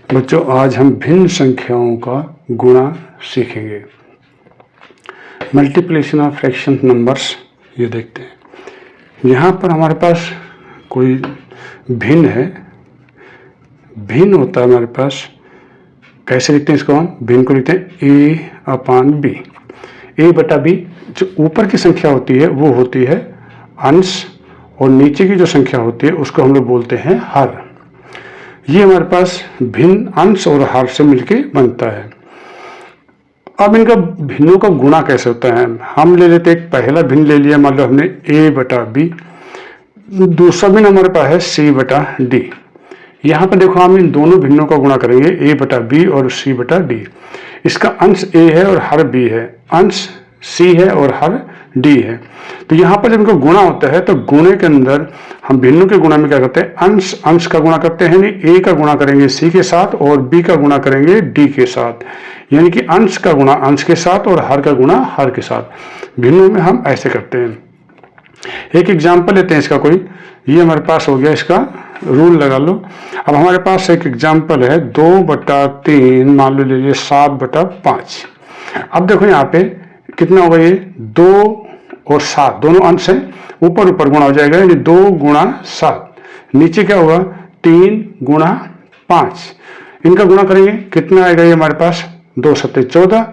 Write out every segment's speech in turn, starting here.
बच्चों आज हम भिन्न संख्याओं का गुणा सीखेंगे। मल्टीप्लिकेशन ऑफ फ्रैक्शन नंबर्स ये देखते हैं। यहाँ पर हमारे पास कोई भिन्न है, भिन्न होता है हमारे पास। कैसे लिखते हैं इसको? हम भिन्न को लिखते हैं ए अपान बी। ए बटा बी, जो ऊपर की संख्या होती है वो होती है अंश, और नीचे की जो संख्या होती है उसको हम लोग बोलते हैं हर। ये हमारे पास भिन्न अंश और हर से मिलके बनता है। अब इनका भिन्नों का गुणा कैसे होता है? हम ले लेते एक पहला भिन्न ले लिया, मान लो हमने ए बटा बी। दूसरा भिन्न हमारे पास है सी बटा डी। यहाँ पर देखो हम इन दोनों भिन्नों का गुणा करेंगे, ए बटा बी और सी बटा डी। इसका अंश ए है और हर बी है, अंश सी है और हर डी है। तो यहाँ पर जब इनका गुणा होता है तो गुणे के अंदर हम भिन्नों के गुणा में क्या करते हैं? अंश अंश का गुणा करते हैं, यानी ए का गुणा करेंगे सी के साथ और बी का गुणा करेंगे डी के साथ। यानी कि अंश का गुणा अंश के साथ और हर का गुणा हर के साथ। भिन्नों में हम ऐसे करते हैं। एक एग्जाम्पल लेते हैं इसका कोई। ये हमारे पास हो गया, इसका रूल लगा लो। अब हमारे पास एक एग्जाम्पल है 2/3, मान लो लीजिए 7/5। अब देखो यहाँ पे कितना होगा? ये 2 और 7 दोनों अंश हैं, ऊपर ऊपर गुणा हो जाएगा, यानी 2 गुणा 7। नीचे क्या होगा? 3 गुणा 5। इनका गुणा करेंगे, कितना आएगा? ये हमारे पास 2 7 14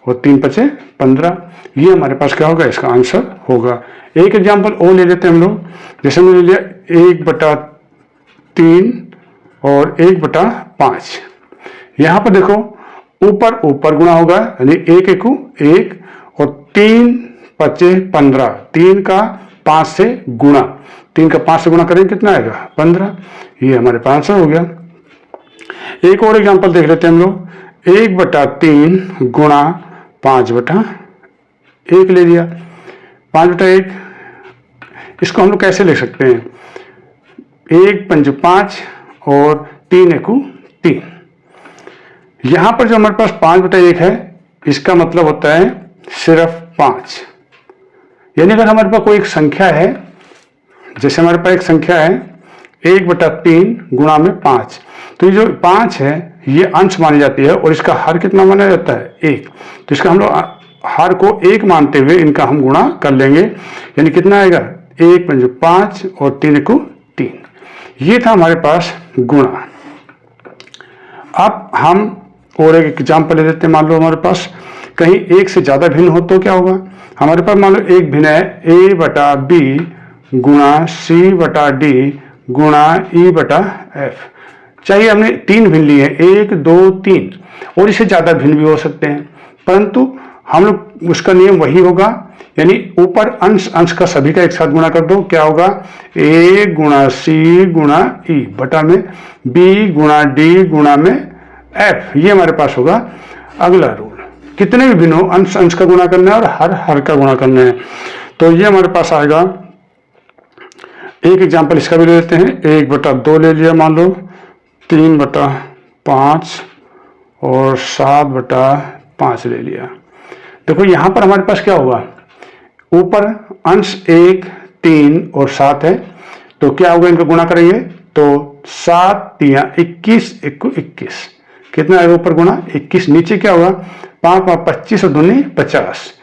और 3 5 15। ये हमारे पास क्या होगा? इसका आंसर होगा। एक एग्जाम्पल और ले लेते हैं हम लोग। जैसे हमने ले लिया 1/3 और 1/5। यहाँ पर देखो ऊपर ऊपर गुणा होगा, यानी 1 एकू 1 और 3 5 15। 3 का 5 से गुणा, 3 का 5 से गुणा करेंगे, कितना आएगा? 15। ये हमारे पास आंसर हो गया। एक और एग्जाम्पल देख लेते हैं हम लोग। 1/3 गुणा 5/1 ले लिया। 5/1 इसको हम लोग कैसे लिख सकते हैं? 1 5 5 और 3 एकू 3। यहां पर जो हमारे पास 5/1 है, इसका मतलब होता है सिर्फ 5। यानी अगर हमारे पास कोई एक संख्या है, जैसे हमारे पास एक संख्या है 1/3 गुणा में 5, तो ये जो 5 है ये अंश मानी जाती है और इसका हर कितना माना जाता है? 1। तो इसका हम लोग हर को 1 मानते हुए इनका हम गुणा कर लेंगे, यानी कितना आएगा? 1 5 5 और 3 एकू 3। ये था हमारे पास गुणा। अब हम और एक एग्जाम्पल ले लेते हैं। मान लो हमारे पास कहीं एक से ज्यादा भिन्न हो तो क्या होगा? हमारे पास मान लो एक भिन्न है ए बटा बी गुणा सी बटा डी गुणा ई बटा एफ। चाहिए हमने 3 भिन्न लिए हैं, 1 2 3, और इससे ज्यादा भिन्न भी हो सकते हैं, परंतु हम लोग उसका नियम वही होगा, यानी ऊपर अंश अंश का सभी का एक साथ गुणा कर दो। क्या होगा? ए गुणा सी गुणा ई बटा में बी गुणा डी गुणा में एफ। ये हमारे पास होगा अगला रूल। कितने भी भिन्न हो, अंश अंश का गुणा करना है और हर हर का गुणा करना है। तो ये हमारे पास आएगा। एक एग्जाम्पल इसका भी ले लेते हैं। 1/2 ले लिया, मान लो 3/5 और 7/5 ले लिया। देखो यहां पर हमारे पास क्या होगा? ऊपर अंश 1 3 और 7 है, तो क्या होगा? इनका गुणा करेंगे तो 7 3 21 21। कितना आएगा ऊपर गुणा? 21। नीचे क्या होगा? 5 5 25 और 2 50।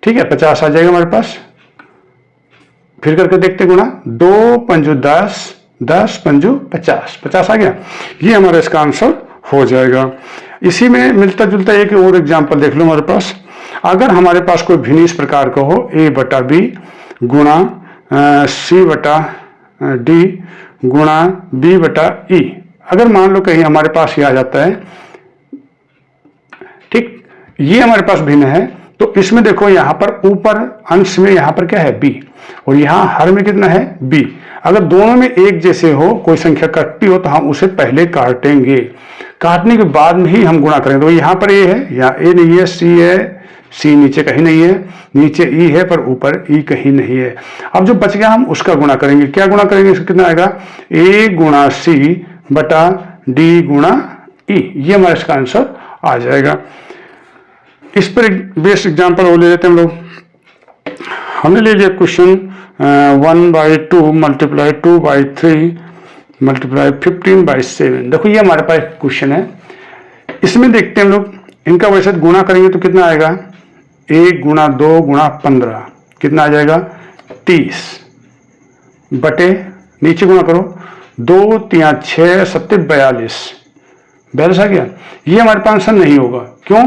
ठीक है, 50 आ जाएगा हमारे पास। फिर करके देखते गुणा। 2 5 10 10 5 50, 50 आ गया। ये हमारा इसका आंसर हो जाएगा। इसी में मिलता जुलता एक और एग्जाम्पल देख लो हमारे पास। अगर हमारे पास कोई भिन्न इस प्रकार का हो, ए बटा बी गुणा सी बटा डी गुणा बी बटा ई। अगर मान लो कहीं हमारे पास ये आ जाता है, ठीक, ये हमारे पास भिन्न है, तो इसमें देखो यहाँ पर ऊपर अंश में यहाँ पर क्या है? बी, और यहाँ हर में कितना है? बी। अगर दोनों में एक जैसे हो, कोई संख्या कटती हो, तो हम उसे पहले काटेंगे, काटने के बाद में ही हम गुणा करेंगे। तो यहाँ पर ए है, यहाँ ए नहीं है, सी है, सी नीचे कहीं नहीं है, नीचे ई है पर ऊपर ई कहीं नहीं है। अब जो बच गया हम उसका गुणा करेंगे। क्या गुणा करेंगे? इसका कितना आएगा? ए गुणा सी बटा डी गुणा ई। ये हमारा इसका आंसर आ जाएगा। इस पर एक बेस्ट एग्जाम्पल और ले लेते हैं हम लोग। हमने ले लिया क्वेश्चन 1/2 मल्टीप्लाई 2/3 मल्टीप्लाई 15/7। देखो ये हमारे पास क्वेश्चन है। इसमें देखते हैं हम लोग, इनका वैसे गुणा करेंगे तो कितना आएगा, 1 गुणा 2 गुणा 15 कितना आ जाएगा 30 बटे, नीचे गुणा करो 2 3 6 7 42 आ गया। ये हमारे पास आंसर नहीं होगा, क्यों?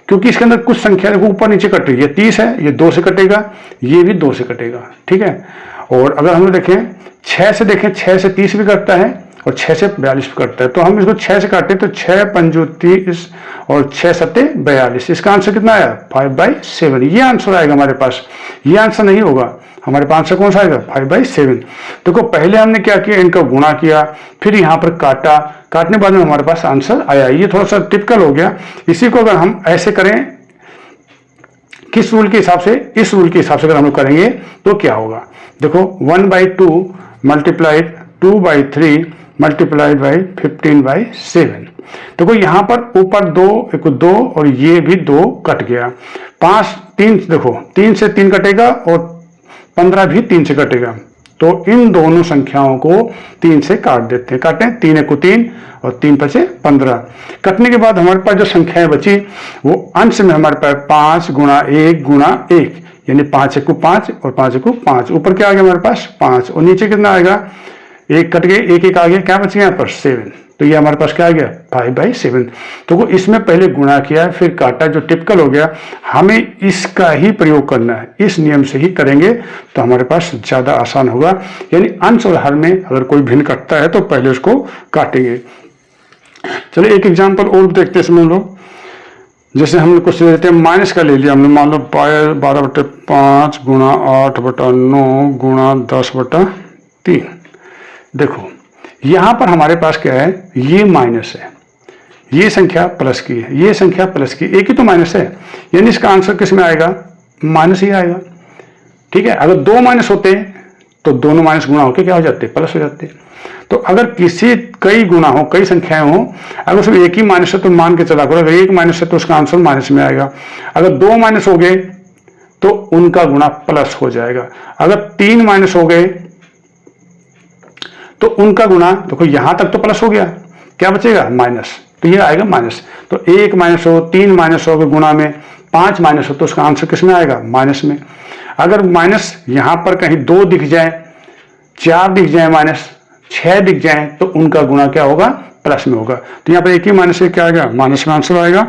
क्योंकि इसके अंदर कुछ संख्या देखो ऊपर नीचे कट रही है। 30 है, ये 2 से कटेगा, ये भी 2 से कटेगा, ठीक है। और अगर हम लोग देखें 6 से, देखें 6 से 30 भी कटता है और 6 से 42 भी कटता है। तो हम इसको 6 से काटें तो 6 पंजो 30 और 6 सत्ते 42। इसका आंसर कितना आया 5/7। ये आंसर आएगा हमारे पास, ये आंसर नहीं होगा। हमारे पास आंसर कौन सा आएगा 5/7। देखो पहले हमने क्या किया, इनका गुणा किया, फिर यहाँ पर काटा, काटने बाद में हमारे पास आंसर आया। ये थोड़ा सा टिपिकल हो गया। इसी को अगर हम ऐसे करें, किस रूल के हिसाब से, इस रूल के हिसाब से अगर हम लोग करेंगे तो क्या होगा, देखो 1/2 मल्टीप्लाइड 2/3 मल्टीप्लाइड बाई 15/7। देखो यहाँ पर ऊपर 2 और ये भी 2 कट गया। 5 3 देखो 3 से 3 कटेगा और 15 भी 3 से कटेगा। तो इन दोनों संख्याओं को 3 से काट देते हैं। काटें 3 1 3 और 3 5 15। कटने के बाद हमारे पास जो संख्याएं बची वो अंश में हमारे पास 5 गुणा 1 गुणा 1 यानी 5 1 5 और 5 1 5। ऊपर क्या आ गया हमारे पास 5 और नीचे कितना आएगा, 1 कट गए, 1 1 आ गया, क्या बच गया यहाँ पर 7। तो ये हमारे पास क्या आ गया 5/7। तो इसमें पहले गुणा किया फिर काटा, जो टिपिकल हो गया। हमें इसका ही प्रयोग करना है, इस नियम से ही करेंगे तो हमारे पास ज्यादा आसान होगा। यानी अंश और हर में अगर कोई भिन्न कटता है तो पहले उसको काटेंगे। चलो एक एग्जाम्पल और देखते हैं इसमें हम लोग। जैसे हम कुछ लेते हैं, माइनस का ले लिया हमने, मान लो 12/5 गुणा 8/9 गुणा 10/3। देखो यहां पर हमारे पास क्या है, ये माइनस है, ये संख्या प्लस की है, ये संख्या प्लस की, एक ही तो माइनस है, यानी इसका आंसर किस में आएगा, माइनस ही आएगा। ठीक है, अगर 2 माइनस होते तो दोनों माइनस गुणा होकर क्या हो जाते, प्लस हो जाते। तो अगर किसी कई गुणा हो, कई संख्याएं हो, अगर उसमें एक ही माइनस है तो मान के चला करो, अगर एक माइनस है तो उसका आंसर माइनस में आएगा। अगर 2 माइनस हो गए तो उनका गुणा प्लस हो जाएगा। अगर 3 माइनस हो गए तो उनका गुणा, देखो यहां तक तो प्लस हो गया, क्या बचेगा माइनस, तो ये आएगा माइनस। तो 1 माइनस हो, 3 माइनस हो गुणा में, 5 माइनस हो तो उसका आंसर किस में आएगा, माइनस में। अगर माइनस यहां पर कहीं 2 दिख जाए, 4 दिख जाए, माइनस 6 दिख जाए तो उनका गुणा क्या होगा, प्लस में होगा। तो यहाँ पर एक ही माइनस से क्या आएगा, माइनस में आंसर आएगा।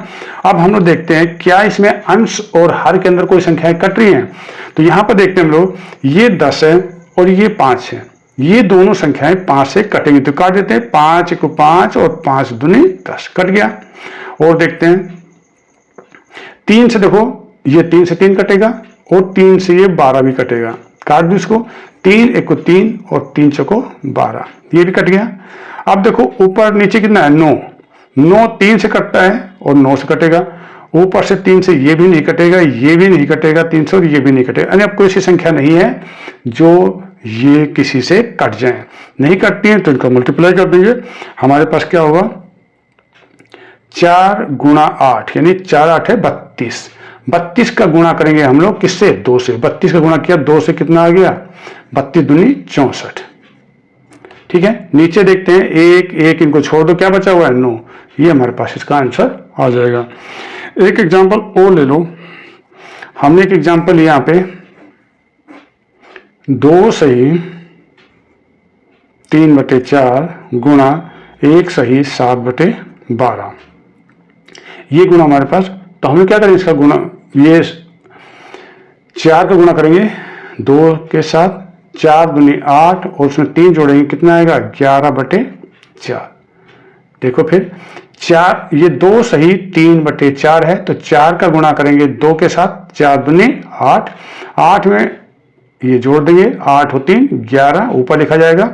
अब हम लोग देखते हैं क्या इसमें अंश और हर के अंदर कोई संख्याएं कट रही हैं। तो यहां पर देखते हैं हम लोग, ये 10 है और ये 5 है, ये दोनों संख्याएं 5 से कटेंगी तो काट देते हैं। 5 1 5 और 5 दूनी 10 कट गया। और देखते हैं 3 से, देखो ये 3 से 3 कटेगा और 3 से ये 12 भी कटेगा, काट दो इसको। 3 1 3 और 3 चौको 12, ये भी कट गया। अब देखो ऊपर नीचे कितना है, 9 9 3 से कटता है और 9 से कटेगा। ऊपर से 3 से ये भी नहीं कटेगा, ये भी नहीं कटेगा 3 से, और ये भी नहीं कटेगा। यानी अब कोई ऐसी संख्या नहीं है जो ये किसी से कट जाए। नहीं कटती है तो इनका मल्टीप्लाई कर देंगे। हमारे पास क्या होगा, 4 गुणा 8 यानी 4 8 है 32। 32 का गुणा करेंगे हम लोग किससे, 2 से। 32 का गुणा किया 2 से, कितना आ गया 32 दूनी 64। ठीक है, नीचे देखते हैं 1 1 इनको छोड़ दो, क्या बचा हुआ है 9। ये हमारे पास इसका आंसर आ जाएगा। एक एग्जाम्पल और ले लो। हमने एक एग्जाम्पल लिया यहाँ पे, 2 सही 3/4 गुणा 1 सही 7/12। ये गुणा हमारे पास, तो हमें क्या करें इसका गुणा, ये 4 का गुणा करेंगे 2 के साथ, 4 दूनी 8 और उसमें 3 जोड़ेंगे, कितना आएगा 11/4। देखो फिर 4, ये 2 सही 3/4 है तो 4 का गुणा करेंगे 2 के साथ, 4 दूनी 8, 8 में ये जोड़ देंगे, 8 और 3 11 ऊपर लिखा जाएगा।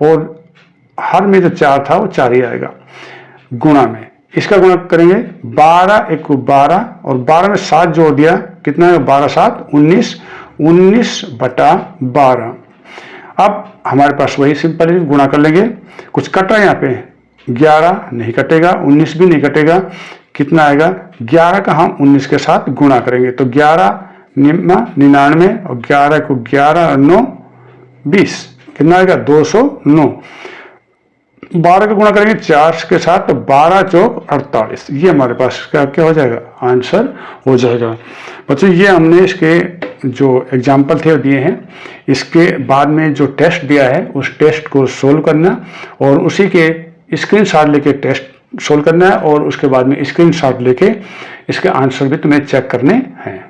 और हर में जो 4 था वो 4 ही आएगा। गुणा में इसका गुणा करेंगे 12 1 12 और 12 में 7 जोड़ दिया, कितना है 12 7 19, 19/12। अब हमारे पास वही सिंपल गुणा कर लेंगे। कुछ कट रहा है यहाँ पे, 11 नहीं कटेगा, 19 भी नहीं कटेगा, कितना आएगा 11 का हम 19 के साथ गुणा करेंगे तो 11 99 और 11 को 11 और 9 20, कितना आएगा 209। 12 का गुणा करेंगे 4 के साथ तो 12 चौक 48, ये हमारे पास क्या क्या हो जाएगा, आंसर हो जाएगा। बच्चों ये हमने इसके जो एग्जाम्पल थे दिए हैं, इसके बाद में जो टेस्ट दिया है उस टेस्ट को सोल्व करना और उसी के स्क्रीनशॉट लेके टेस्ट सोल्व करना है और उसके बाद में स्क्रीनशॉट लेके इसके आंसर भी तुम्हें चेक करने हैं।